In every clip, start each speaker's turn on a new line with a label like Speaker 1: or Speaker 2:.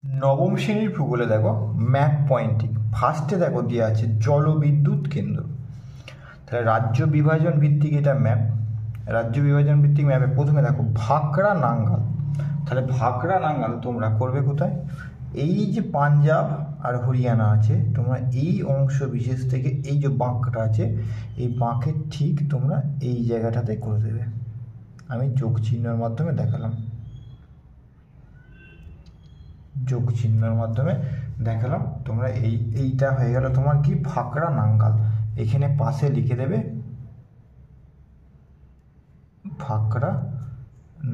Speaker 1: নবম শ্রেণীর ভূগোলে দেখো ম্যাপ পয়েন্টিং ফার্স্টে দেখো দেওয়া আছে জলবিদ্যুৎ কেন্দ্র। তাহলে রাজ্য বিভাজন ভিত্তিক এটা ম্যাপ। রাজ্য বিভাজন ভিত্তিক ম্যাপে প্রথমে দেখো ভাকরা নাঙ্গাল। তাহলে ভাকরা নাঙ্গাল তোমরা করবে কোথায়? এই যে পাঞ্জাব আর হরিয়ানা আছে, তোমরা এই অংশ বিশেষ থেকে এই যে বাঁকটা আছে, এই বাঁকের ঠিক তোমরা এই জায়গাটাতে করে দেবে। আমি যোগ চিহ্নের মাধ্যমে দেখালাম, যোগ চিহ্নের মাধ্যমে দেখালাম। তোমরা এইটা হয়ে গেল তোমার কি ভাকরা নাঙ্গাল। এখানে পাশে লিখে দেবে ভাকরা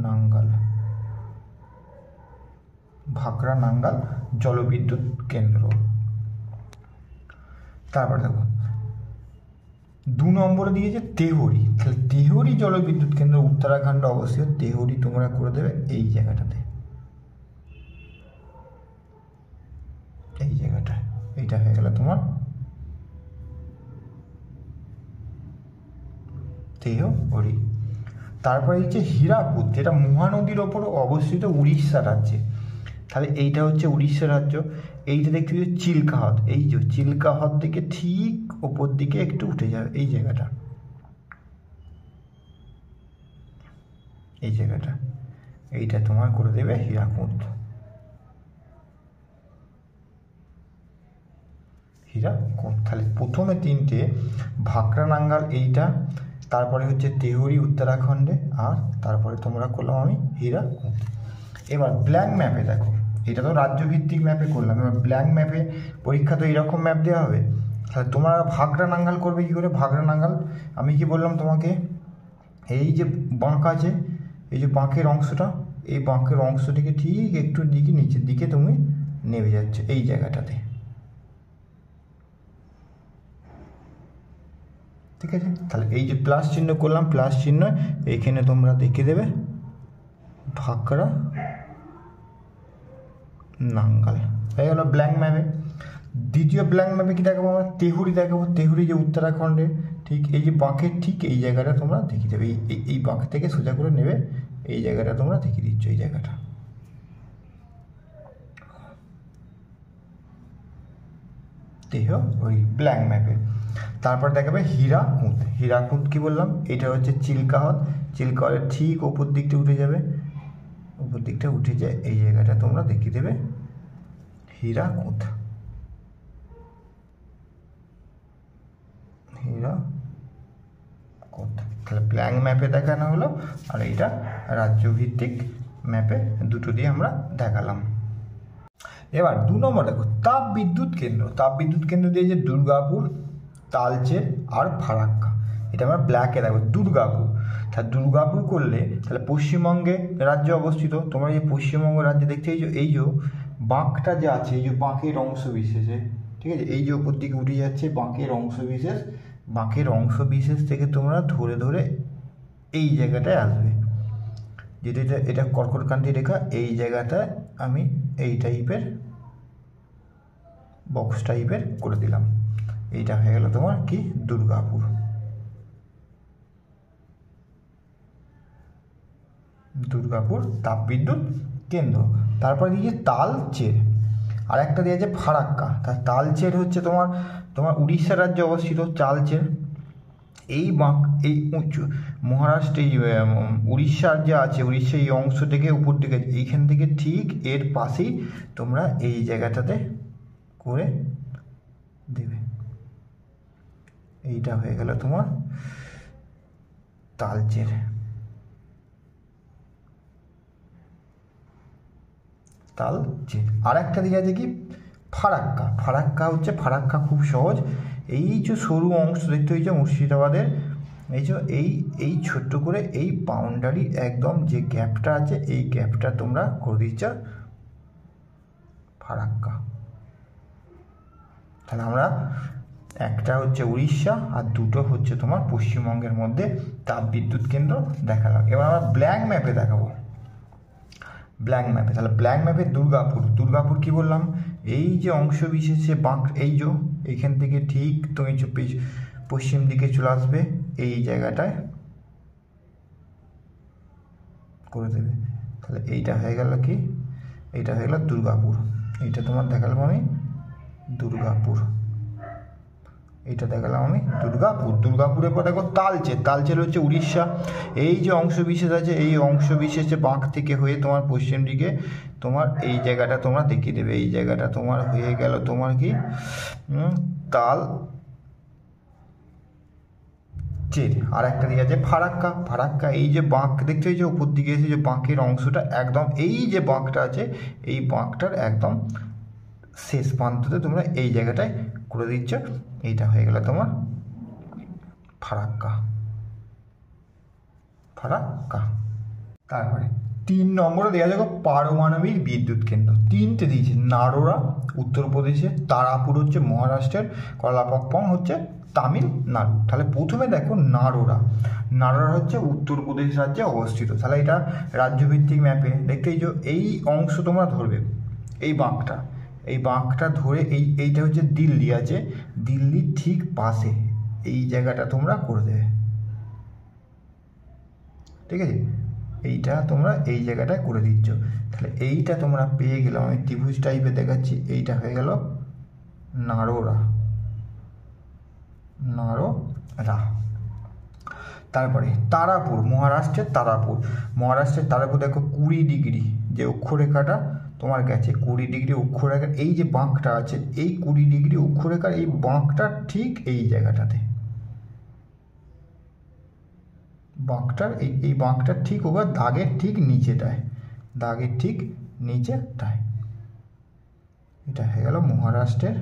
Speaker 1: নাঙ্গাল, ভাকরা নাঙ্গাল জলবিদ্যুৎ কেন্দ্র। তারপর দেখো 2 নম্বরে দিয়েছে তেহরি। তাহলে তেহরি জলবিদ্যুৎ কেন্দ্র উত্তরাখণ্ডে অবস্থিত। তেহরি তোমরা করে দেবে এই জায়গাটাতে, এই জায়গাটা। এইটা হয়ে গেল তোমার তেহরি। তারপরে হচ্ছে হীরাকুদ, যেটা মহানদীর ওপর অবস্থিত উড়িষ্যা রাজ্যে। তাহলে এইটা হচ্ছে উড়িষ্যা রাজ্য। এইটা দেখতে পাচ্ছি চিল্কা হ্রদ। এই যে চিল্কা হ্রদ থেকে ঠিক ওপর দিকে একটু উঠে যাবে এই জায়গাটা, এই জায়গাটা। এইটা তোমার করে দেবে হীরাকুদ, হীরাকুদ। তাহলে প্রথমে 3টে ভাকরা নাঙ্গাল এইটা, তারপরে হচ্ছে তেহরি উত্তরাখণ্ডে, আর তারপরে তোমরা করলাম আমি হীরাকুদ। এবার ব্ল্যাঙ্ক ম্যাপে দেখো, এটা তো রাজ্যভিত্তিক ম্যাপে করলাম। এবার ব্ল্যাঙ্ক ম্যাপে পরীক্ষা তো এইরকম ম্যাপ দেওয়া হবে। তাহলে তোমরা ভাকরা নাঙ্গাল করবে কী করে? ভাকরা নাঙ্গাল আমি কি বললাম তোমাকে, এই যে বাঁক আছে, এই যে বাঁকের অংশটা, এই বাঁকের অংশটিকে ঠিক একটু দিকে নিচের দিকে তুমি নেমে যাচ্ছে এই জায়গাটাতে, ঠিক আছে? তাহলে এই যে প্লাস চিহ্ন করলাম, প্লাস চিহ্ন এইখানে তোমরা দেখে দেবে ভাকরা নাঙ্গাল হয়ে গেল ব্ল্যাঙ্ক ম্যাপে। দ্বিতীয় ব্ল্যাঙ্ক ম্যাপে কি দেখাবো আমরা? তেহুরি দেখাবো। তেহুরি যে উত্তরাখণ্ডে, ঠিক এই যে বাঁকের ঠিক এই জায়গাটা তোমরা দেখিয়ে দেবে। এই বাঁক থেকে সোজা করে নেবে এই জায়গাটা তোমরা দেখিয়ে দিচ্ছ, এই জায়গাটা। ওই ব্ল্যাঙ্ক ম্যাপে। তারপর দেখাবে হীরাকুদ। হীরাকুদ কি বললাম? এটা হচ্ছে চিল্কা হ্রদ। চিল্কা হ্রদের ঠিক ওপর দিকটা উঠে যাবে, উপর দিকটা উঠে যায় এই জায়গাটা তোমরা দেখিয়ে দেবে হীরাকুদ, হীরাকুদ। তাহলে ব্ল্যাঙ্ক ম্যাপে দেখানো হলো, আর এইটা রাজ্যভিত্তিক ম্যাপে দুটো দিয়ে আমরা দেখালাম। এবার 2 নম্বর দেখো তাপ বিদ্যুৎ কেন্দ্র। তাপ বিদ্যুৎ কেন্দ্র দিয়েছে দুর্গাপুর, তালচের আর ফারাক্কা। এটা আমরা ব্ল্যাকে দেখো দুর্গাপুর। তাহলে দুর্গাপুর করলে তাহলে পশ্চিমবঙ্গে রাজ্যে অবস্থিত। তোমরা এই পশ্চিমবঙ্গ রাজ্যে দেখতে এই যে বাঁকটা যে আছে, এই যে বাঁকের অংশ বিশেষে, ঠিক আছে, এই যে ওপর দিকে উঠে যাচ্ছে বাঁকের অংশ বিশেষ। বাঁকের অংশ বিশেষ থেকে তোমরা ধরে ধরে এই জায়গাটায় আসবে, যেটা এটা কর্কটক্রান্তি রেখা। এই জায়গাটায় আমি এই টাইপের বক্স টাইপের করে দিলাম। এইটা হয়ে গেল তোমার কি দুর্গাপুর, দুর্গাপুর তাপবিদ্যুৎ কেন্দ্র। তারপরে দিয়েছে তালচের, আর একটা দিয়েছে ফারাক্কা। তালচের হচ্ছে তোমার উড়িষ্যা রাজ্যে অবস্থিত তালচের। এই বাঁক এই উঁচু মহারাষ্ট্রে উড়িষ্যার যে আছে, উড়িষ্যা এই অংশ থেকে উপর দিকে এইখান থেকে ঠিক এর পাশেই তোমরা এই জায়গাটাতে করে দেবে। এইটা হয়ে গেল তোমার তালচের, তালচের। আর একটা দিকে আছে কি ফারাক্কা। ফারাক্কা হচ্ছে, ফারাক্কা খুব সহজ। এই যে সরু অংশ দেখতে হয়েছে মুর্শিদাবাদের, এই যে এই ছোট্ট করে এই বাউন্ডারি একদম যে গ্যাপটা আছে, এই গ্যাপটা তোমরা করে দিচ্ছ ফারাক্কা। তাহলে আমরা একটা হচ্ছে উড়িষ্যা আর দুটো হচ্ছে তোমার পশ্চিমবঙ্গের মধ্যে তাপ বিদ্যুৎ কেন্দ্র দেখালাম। এবার আমরা ব্ল্যাঙ্ক ম্যাপে দেখাবো। ব্ল্যাঙ্ক ম্যাপে তাহলে ব্ল্যাঙ্ক ম্যাপে দুর্গাপুর। দুর্গাপুর কি বললাম? এই যে অংশ বিশেষে বাঁক, এই যে এইখান থেকে ঠিক তুমি পশ্চিম দিকে চলে আসবে এই জায়গাটায় করে দেবে। তাহলে এইটা হয়ে গেল কি, এইটা হয়ে গেল দুর্গাপুর। এইটা তোমার দেখালাম আমি দুর্গাপুর, এইটা দেখালাম আমি দুর্গাপুর। দুর্গাপুরের পর দেখো তালচের। তালচের হচ্ছে উড়িষ্যা। এই যে অংশ বিশেষ আছে, এই অংশ বিশেষে বাঁক থেকে হয়ে তোমার পশ্চিম দিকে তোমার এই জায়গাটা তোমরা দেখিয়ে দেবে। এই জায়গাটা তোমার হয়ে গেল তোমার কি তাল চের। আর একটা দিকে আছে ফারাক্কা। ফারাক্কা এই যে বাঁক দেখতে হয়েছে উপর দিকে এসে যে বাঁকের অংশটা একদম এই যে বাঁকটা আছে এই বাঁকটার একদম শেষ প্রান্ততে তোমরা এই জায়গাটায় করে দিচ্ছ। এইটা হয়ে গেল তোমার ফারাক্কা। ফারাক্কা। তারপরে 3 নম্বরে দেওয়া যাবে পারমাণবিক বিদ্যুৎ কেন্দ্র। 3টে দিয়েছে, নারোরা উত্তরপ্রদেশে, তারাপুর হচ্ছে মহারাষ্ট্রের, কলাপাক্কম হচ্ছে তামিলনাড়ু। তাহলে প্রথমে দেখো নারোরা। নারোরা হচ্ছে উত্তরপ্রদেশ রাজ্যে অবস্থিত। তাহলে এটা রাজ্যভিত্তিক ম্যাপে দেখতেই যে এই অংশ তোমরা ধরবে, এই বাঁকটা, এই বাঁকটা ধরে এইটা হচ্ছে দিল্লি আছে, দিল্লির ঠিক পাশে এই জায়গাটা তোমরা করে দেবে, ঠিক আছে? এইটা তোমরা এই জায়গাটায় করে দিচ্ছ। তাহলে এইটা তোমরা পেয়ে গেলাম, আমি ত্রিভুজ টাইপে দেখাচ্ছি। এইটা হয়ে গেল নারোরা। নারোরা। তারপরে তারাপুর, মহারাষ্ট্রের তারাপুর। মহারাষ্ট্রের তারাপুর দেখো 20 ডিগ্রি যে অক্ষরেখাটা তোমার গেছে, 20 ডিগ্রি অক্ষরেখার এই যে বাঁকটা আছে, এই 20 ডিগ্রি অক্ষরেখার এই বাঁকটা ঠিক এই জায়গাটাতে, বাঁকটার এই বাঁকটার ঠিক ওপর দাগের ঠিক নিচেটায়, দাগের ঠিক নিচেটায়। এটা হয়ে গেল মহারাষ্ট্রের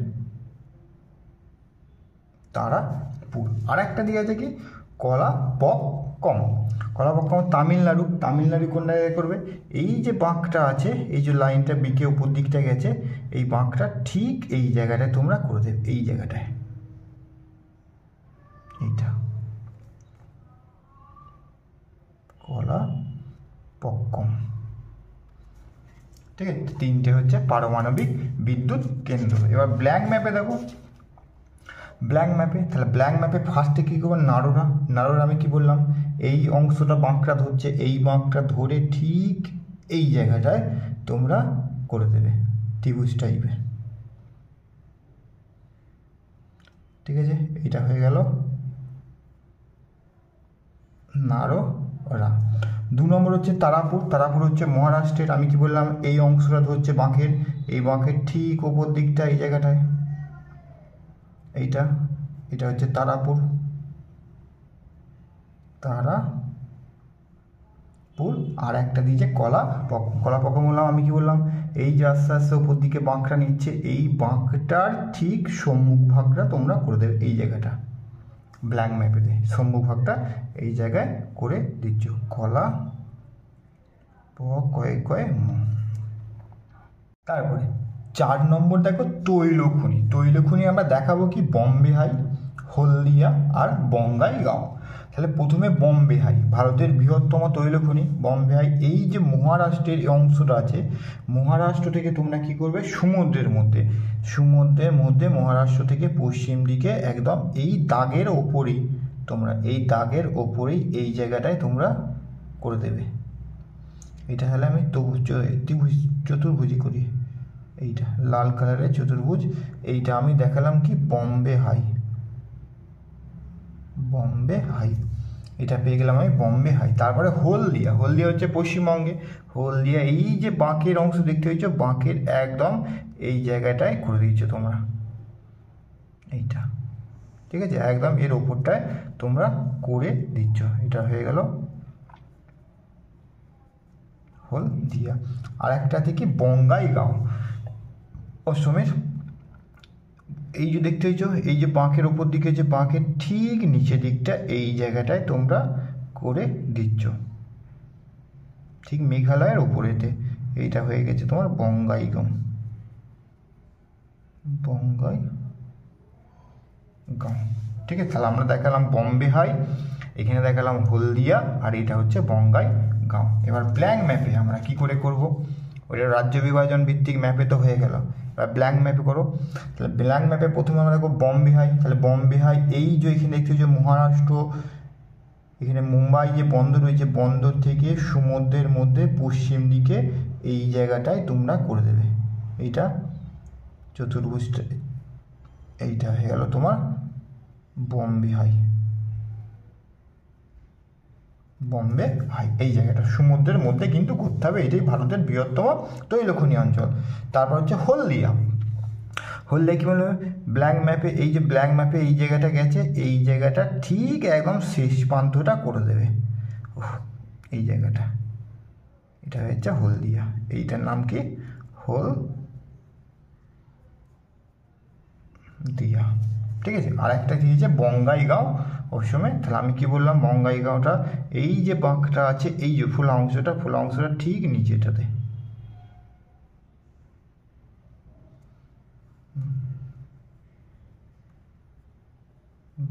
Speaker 1: তারাপুর। আর একটা দিকে আছে কি কলাপক্কম। কলাপক্কম তামিলনাড়ু। তামিলনাড়ু কোন জায়গায় করবে? এই যে বাঁকটা আছে, এই যে লাইনটা বিকে উপর দিকটা গেছে, এই বাঁকটা ঠিক এই জায়গাটায় তোমরা করে দেবে, এই জায়গাটায়, এইটা কলাপক্কম, ঠিক আছে? 3টে হচ্ছে পারমাণবিক বিদ্যুৎ কেন্দ্র। এবার ব্ল্যাঙ্ক ম্যাপে দেখো, ব্ল্যাঙ্ক ম্যাপে, তাহলে ব্ল্যাঙ্ক ম্যাপে ফার্স্টে কী করবো? নারোরা। নারোরা আমি কি বললাম, এই অংশটা বাঁকটা ধরছে, এই বাঁকটা ধরে ঠিক এই জায়গাটায় তোমরা করে দেবে ত্রিভুজ টাইপের, ঠিক আছে? এটা হয়ে গেল নারোরা। 2 নম্বর হচ্ছে তারাপুর। তারাপুর হচ্ছে মহারাষ্ট্রের। আমি কি বললাম, এই অংশটা ধরছে বাঁকের, এই বাঁকের ঠিক ওপর দিকটা এই জায়গাটায়, এইটা, এটা হচ্ছে তারাপুর। তারাপুর। আর একটা দিয়েছে কলাপক্কম। কলাপক্কম বললাম, আমি কি বললাম, এই যে আস্তে আস্তে উপর দিকে বাঁকটা নিচ্ছে, এই বাঁকটার ঠিক সম্মুখ ভাগটা তোমরা করে দেবে এই জায়গাটা, ব্ল্যাঙ্ক ম্যাপে দিয়ে সম্মুখ ভাগটা এই জায়গায় করে দিচ্ছ। তারপরে 4 নম্বর দেখো তৈলখনি। তৈলখনি আমরা দেখাবো কি বম্বে হাই, হলদিয়া আর বঙ্গাইগাঁও। তাহলে প্রথমে বম্বে হাই, ভারতের বৃহত্তম তৈলখনি বম্বে হাই। এই যে মহারাষ্ট্রের এই অংশটা আছে, মহারাষ্ট্র থেকে তোমরা কি করবে, সমুদ্রের মধ্যে, সমুদ্রের মধ্যে মহারাষ্ট্র থেকে পশ্চিম দিকে একদম এই দাগের ওপরেই তোমরা, এই দাগের ওপরেই এই জায়গাটায় তোমরা করে দেবে। এটা হলে আমি চতুর্ভুজি করি, এইটা লাল কালারের চতুর্ভুজ, এইটা আমি দেখালাম কি বম্বে হাই। বম্বে হাই এটা পেয়ে গেলাম আমি বম্বে হাই। তারপরে হলদিয়া। হলদিয়া হচ্ছে পশ্চিমবঙ্গে। হলদিয়া এই যে বাঁকের অংশ দেখতে হয়েছ, বাঁকের একদম এই জায়গাটায় করে দিচ্ছ তোমরা, এইটা, ঠিক আছে? একদম এর ওপরটায় তোমরা করে দিচ্ছ। এটা হয়ে গেল হলদিয়া। আর একটা থেকে বঙ্গাইগাঁও, অসমের। এই যে দেখতে হয়েছ, এই যে বাঁকের ওপর দিকে, যে বাঁকের ঠিক নিচে দিকটা এই জায়গাটায় তোমরা করে দিচ্ছ, ঠিক মেঘালয়ের ওপরেতে। এইটা হয়ে গেছে তোমার বঙ্গাইগাঁও। বঙ্গাইগাঁও, ঠিক আছে? তাহলে আমরা দেখালাম বম্বে হাই, এখানে দেখালাম হলদিয়া, আর এটা হচ্ছে বঙ্গাইগাঁও। এবার ব্ল্যাঙ্ক ম্যাপে আমরা কি করে করব? ওইটা রাজ্য বিভাজন ভিত্তিক ম্যাপে তো হয়ে গেল, এবার ব্ল্যাঙ্ক ম্যাপে করো। তাহলে ব্ল্যাঙ্ক ম্যাপে প্রথমে আমরা দেখো বম্বে হাই। তাহলে বম্বে হাই এই যে এখানে দেখতে হচ্ছে মহারাষ্ট্র, এখানে মুম্বাই যে বন্দর রয়েছে, বন্দর থেকে সমুদ্রের মধ্যে পশ্চিম দিকে এই জায়গাটায় তোমরা করে দেবে, এইটা চতুর্ভুজটা, এইটা হয়ে গেল তোমার বম্বে হাই, বম্বে হাই। এই জায়গাটা সমুদ্রের মধ্যে কিন্তু করতে হবে, এটাই ভারতের বৃহত্তম তৈলখনি অঞ্চল। তারপর হচ্ছে হলদিয়া। হলদিয়া কী বলবে, ব্ল্যাঙ্ক ম্যাপে, এই যে ব্ল্যাঙ্ক ম্যাপে এই জায়গাটা গেছে, এই জায়গাটা ঠিক একদম শেষ প্রান্তটা করে দেবে, এই জায়গাটা, এটা হচ্ছে হলদিয়া। এইটার নাম কি, হলদিয়া, ঠিক আছে। আর একটা দিয়েছে বঙ্গাইগাঁও ওর সময়, তাহলে আমি কি বললাম, বঙ্গাইগাঁওটা এই যে বাঁকটা আছে, এই যে ফোলা অংশটা ঠিক নিচেটাতে,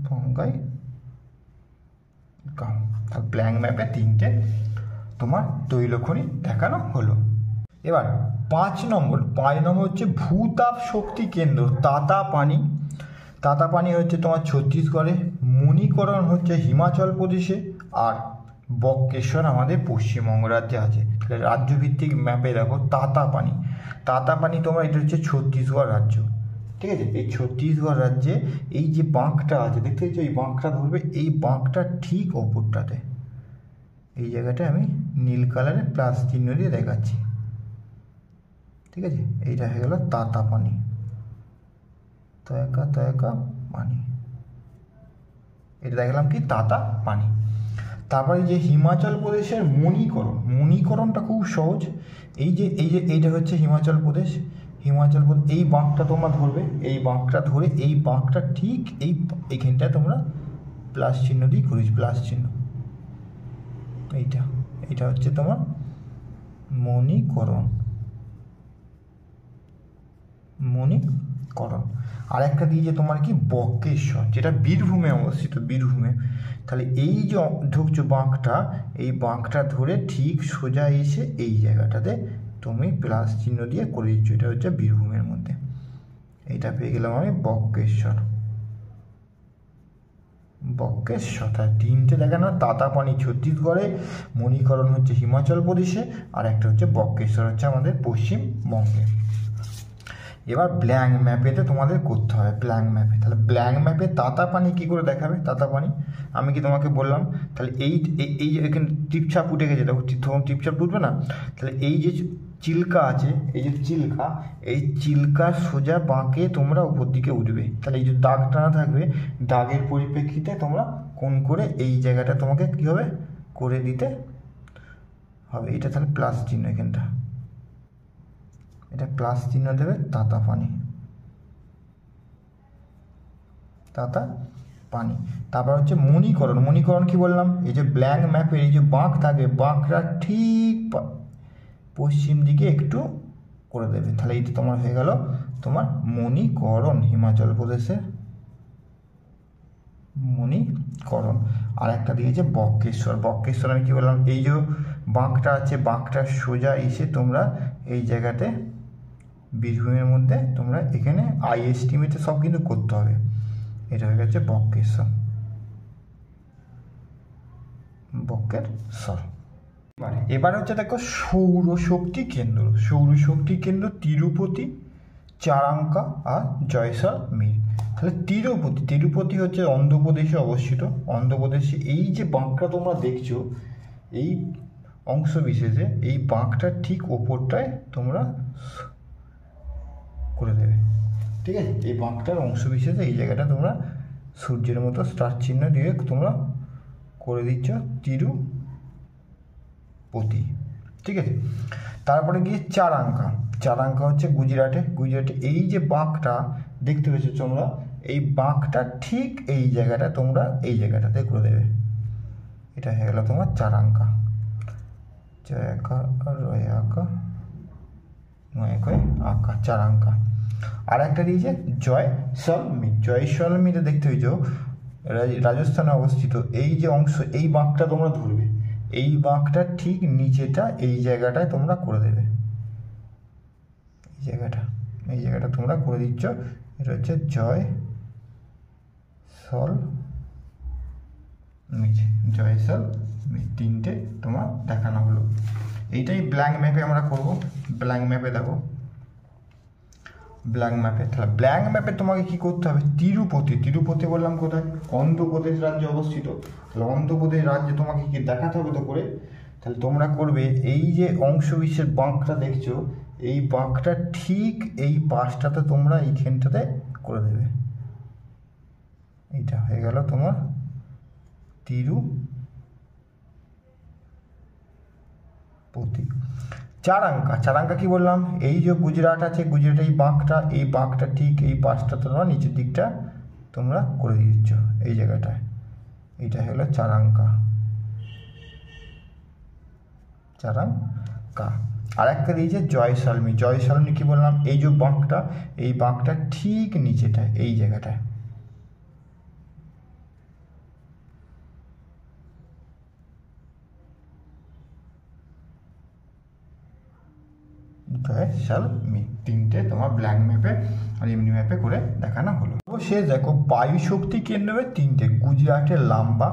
Speaker 1: বঙ্গাইগাঁও। আর ব্ল্যাঙ্ক ম্যাপে 3টে তোমার তৈলখনি দেখানো হলো। এবার 5 নম্বর হচ্ছে ভূতাপ শক্তি কেন্দ্র তাতাপানি। তাতাপানি হচ্ছে তোমার ছত্তিশগড়ে, মণিকরণ হচ্ছে হিমাচল প্রদেশে, আর বক্রেশ্বর আমাদের পশ্চিমবঙ্গ রাজ্যে আছে। তাহলে রাজ্যভিত্তিক ম্যাপে দেখো তাতাপানি তোমার, এটা হচ্ছে ছত্তিশগড় রাজ্য, ঠিক আছে। এই ছত্তিশগড় রাজ্যে এই যে বাঁকটা আছে দেখতে পাচ্ছ, এই বাঁকটা ধরবে, এই বাঁকটা ঠিক ওপরটাতে, এই জায়গাটায় আমি নীল কালারে প্লাস চিহ্ন দিয়ে দেখাচ্ছি, ঠিক আছে। এইটা হয়ে গেল তাতাপানি, তয়াকা পানি, এটা দেখলাম কি তাতাপানি। তারপরে যে হিমাচল প্রদেশের মণিকরণটা খুব সহজ। এইটা হচ্ছে হিমাচল প্রদেশ, এই বাঁকটা তোমরা ধরবে, এই বাঁকটা ধরে এই বাঁকটা ঠিক এইখানটায় তোমরা প্লাস চিহ্ন দিয়ে করিস, প্লাস চিহ্ন, এইটা হচ্ছে তোমার মণিকরণ। আর একটা দিয়েছে তোমার কি বক্রেশ্বর, যেটা বীরভূমে অবস্থিত, বীরভূমে। তাহলে এই যে ঢুকছো বাঁকটা, এই বাঁকটা ধরে ঠিক সোজা এসে এই জায়গাটাতে তুমি প্লাস চিহ্ন দিয়ে করে দিচ্ছ, এটা হচ্ছে বীরভূমের মধ্যে। এইটা পেয়ে গেলাম আমি বক্রেশ্বর। তার 3টে দেখানো, তাতাপানি ছত্তিশগড়ে, মণিকরণ হচ্ছে হিমাচল প্রদেশে, আর একটা হচ্ছে বক্রেশ্বর হচ্ছে আমাদের পশ্চিমবঙ্গে। এবার ব্ল্যাঙ্ক ম্যাপেতে তোমাদের করতে হবে, তাহলে ব্ল্যাঙ্ক ম্যাপে তাতাপানি কী করে দেখাবে, তাতাপানি আমি কি তোমাকে বললাম, তাহলে এই এখানে টিপছাপ উঠে গেছে, দেখো তখন টিপছাপ উঠবে না, তাহলে এই যে চিল্কা আছে, এই চিল্কার সোজা বাঁকে তোমরা উপর দিকে উঠবে, তাহলে এই যে দাগ টানা থাকবে, দাগের পরিপ্রেক্ষিতে তোমরা কোন করে এই জায়গাটা তোমাকে কী হবে করে দিতে হবে। এটা তাহলে প্লাস চিহ্ন, এখানটা এটা প্লাস চিহ্ন দেবে, তাতাপানি। তারপর হচ্ছে মণিকরণ কি বললাম, এই যে ব্ল্যাঙ্ক ম্যাপের এই যে বাঁক থাকে, বাঁকটা ঠিক পশ্চিম দিকে একটু করে দেবে, তাহলে এইটা তোমার হয়ে গেল তোমার মণিকরণ, হিমাচল প্রদেশের মণিকরণ। আর একটা দিয়েছে বক্রেশ্বর আমি কি বললাম, এই যে বাঁকটা আছে, বাঁকটা সোজা এসে তোমরা এই জায়গাতে বীরভূমের মধ্যে তোমরা এখানে আইএসটিমিতে সব কিন্তু করতে হবে, এটা হয়ে গেছে বক্রেশ্বর। এবার হচ্ছে দেখো সৌরশক্তি কেন্দ্র তিরুপতি, চারাঙ্কা আর জয়সলমীর। তাহলে তিরুপতি হচ্ছে অন্ধ্রপ্রদেশে অবস্থিত, অন্ধ্রপ্রদেশে এই যে বাঁকটা তোমরা দেখছো, এই অংশ বিশেষে এই বাঁকটা ঠিক ওপরটায় তোমরা করে দেবে, ঠিক আছে। এই বাঁকটার অংশ বিশেষে এই জায়গাটা তোমরা সূর্যের মতো স্টার চিহ্ন দিয়ে তোমরা করে দিচ্ছ তিরুপতি, ঠিক আছে। তারপরে গিয়ে চারাঙ্কা হচ্ছে গুজরাটে, এই যে বাঁকটা দেখতে পেয়েছো তোমরা, এই বাঁকটা ঠিক এই জায়গাটা তোমরা এই জায়গাটাতে করে দেবে, এটা হয়ে গেল তোমার চারাঙ্কা, চারাঙ্কা। আর একটা দিয়েছে জয়সলমীরে দেখতে পেয়েছো, রাজস্থানে অবস্থিত। এই যে অংশ, এই বাঁকটা তোমরা ধরবে, এই বাঁকটা ঠিক নিচেটা এই জায়গাটায় তোমরা করে দেবে, এই জায়গাটা তোমরা করে দিচ্ছ, এটা হচ্ছে জয়সলমীর 3টে তোমার দেখানো হলো। এইটাই ব্ল্যাঙ্ক ম্যাপে আমরা করব। ব্ল্যাঙ্ক ম্যাপে দেখো ব্ল্যাঙ্ক ম্যাপে। তাহলে ব্ল্যাঙ্ক ম্যাপে তোমাকে কি করতে হবে, তিরুপতি বললাম কোথায়, অন্ধ্রপ্রদেশ রাজ্যে অবস্থিত। তাহলে অন্ধ্রপ্রদেশ রাজ্যে তোমাকে কি দেখাতে হবে তো করে। তাহলে তোমরা করবে এই যে অংশ বিশেষ বাঁকটা দেখছো, এই বাঁকটা ঠিক এই পাশটাতে তোমরা এইখানটাতে করে দেবে। এইটা হয়ে গেল তোমার তিরুপতি। চারাঙ্কা কি বললাম, এই যে গুজরাট আছে, গুজরাট এই বাঁকটা ঠিক এই পাশটা তোমরা নিচের দিকটা তোমরা করে দিচ্ছ এই জায়গাটায়। এইটা হলো চারাঙ্কা। আর একটা দিয়েছে জয়সালমী কি বললাম, এই যে বাঁকটা, এই বাঁকটা ঠিক নিচেটায় এই জায়গাটায়। জয়সালমী তিনটে তোমার ব্ল্যাঙ্ক ম্যাপে আর এমনি ম্যাপে করে দেখানো হলো। সে দেখো বায়ু শক্তি কেন্দ্রের তিনটে, গুজরাটের লাম্বা,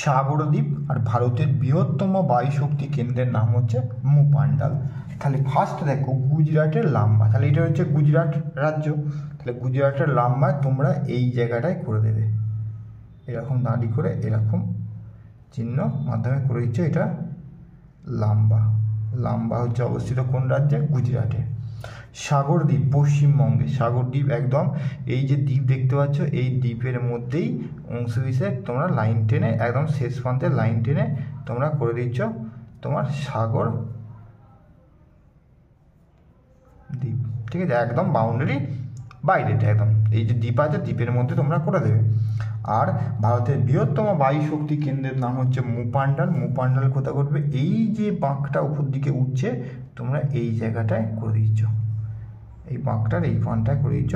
Speaker 1: সাগরদ্বীপ আর ভারতের বৃহত্তম বায়ু শক্তি কেন্দ্রের নাম হচ্ছে মুপান্ডাল। তাহলে ফার্স্ট দেখো গুজরাটের লাম্বা, তাহলে এটা হচ্ছে গুজরাট রাজ্য। তাহলে গুজরাটের লাম্বা তোমরা এই জায়গাটায় করে দেবে, এরকম দাঁড়ি করে এরকম চিহ্ন মাধ্যমে করে দিচ্ছ। এটা লাম্বা হচ্ছে অবস্থিত কোন রাজ্যে, গুজরাটে। সাগরদ্বীপ পশ্চিমবঙ্গে, সাগরদ্বীপ একদম এই যে দ্বীপ দেখতে পাচ্ছ, এই দ্বীপের মধ্যেই অংশ বিশেষ তোমরা লাইন টেনে একদম শেষ প্রান্তে লাইন টেনে তোমরা করে দিচ্ছ তোমার সাগর দ্বীপ, ঠিক আছে, একদম বাউন্ডারি বাইরেটা একদম এই যে দ্বীপ আছে দ্বীপের মধ্যে তোমরা করে দেবে। আর ভারতের বৃহত্তম বায়ু শক্তি কেন্দ্রের নাম হচ্ছে মুপান্ডাল কোথা করবে, এই যে বাঁকটা উপর দিকে উঠছে তোমরা এই জায়গাটায় করে দিচ্ছ, এই বাঁকটার এই পানটায় করে দিচ্ছ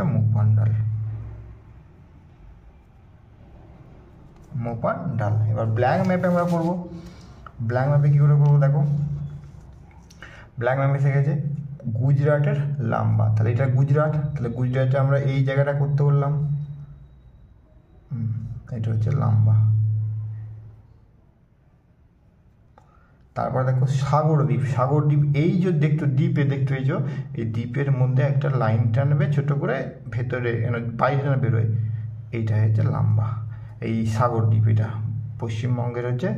Speaker 1: মুপান্ডাল। এবার ব্ল্যাঙ্ক ম্যাপে আমরা করবো। ব্ল্যাঙ্ক ম্যাপে কী করে করবো দেখো, ব্ল্যাঙ্ক ম্যাপে এসে গেছে গুজরাটের লাম্বা, তাহলে এটা গুজরাট, তাহলে গুজরাটে আমরা এই জায়গাটা করতে বললাম, এটা হচ্ছে লাম্বা। তারপর দেখো সাগরদ্বীপ এই যে দ্বীপে দেখতে পেয়েছো, এই দ্বীপের মধ্যে একটা লাইন টানবে ছোট করে ভেতরে বাইরে যেন বেরোয়, এইটা হচ্ছে লাম্বা। এই সাগরদ্বীপ এটা পশ্চিমবঙ্গের হচ্ছে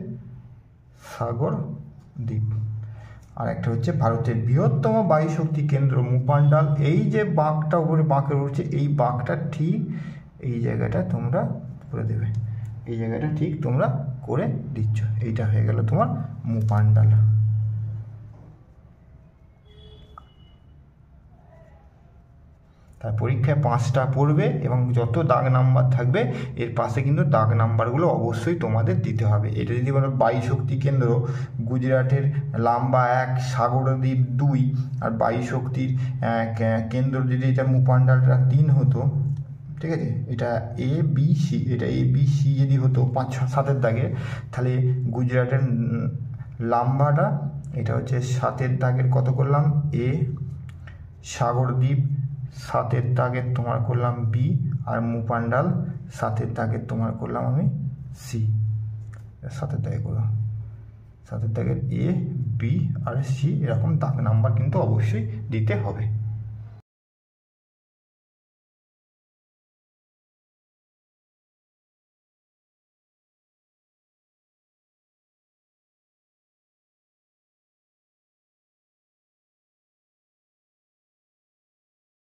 Speaker 1: সাগরদ্বীপ। আর একটা হচ্ছে ভারতের বৃহত্তম বায়ু শক্তি কেন্দ্র মুপান্ডাল, এই যে বাঁকটা উপরে বাঁকে উঠছে এই বাঁকটা ঠিক এই জায়গাটা তোমরা করে দেবে, এই জায়গাটা ঠিক তোমরা করে দিচ্ছ, এইটা হয়ে গেল তোমার মুপান্ডাল। তার পরীক্ষায় 5টা পড়বে এবং যত দাগ নাম্বার থাকবে এর পাশে কিন্তু দাগ নাম্বারগুলো অবশ্যই তোমাদের দিতে হবে। এটা যদি বলো বায়ু শক্তি কেন্দ্র গুজরাটের লাম্বা 1, সাগরদ্বীপ 2 আর বায়ু শক্তির কেন্দ্র যদি এটা মুপান্ডালটা 3 হতো, ঠিক আছে, এটা ABC, এটা ABC যদি হতো 5-7 দাগের, তাহলে গুজরাটের লাম্বাটা এটা হচ্ছে 7 দাগের কত করলাম A, সাগরদ্বীপ 7 দাগের তোমার করলাম B, আর মুপান্ডাল 7 দাগের তোমার করলাম আমি C। 7 দাগে করলাম, 7 দাগের A, B আর C, এরকম দাগ নাম্বার কিন্তু অবশ্যই দিতে হবে।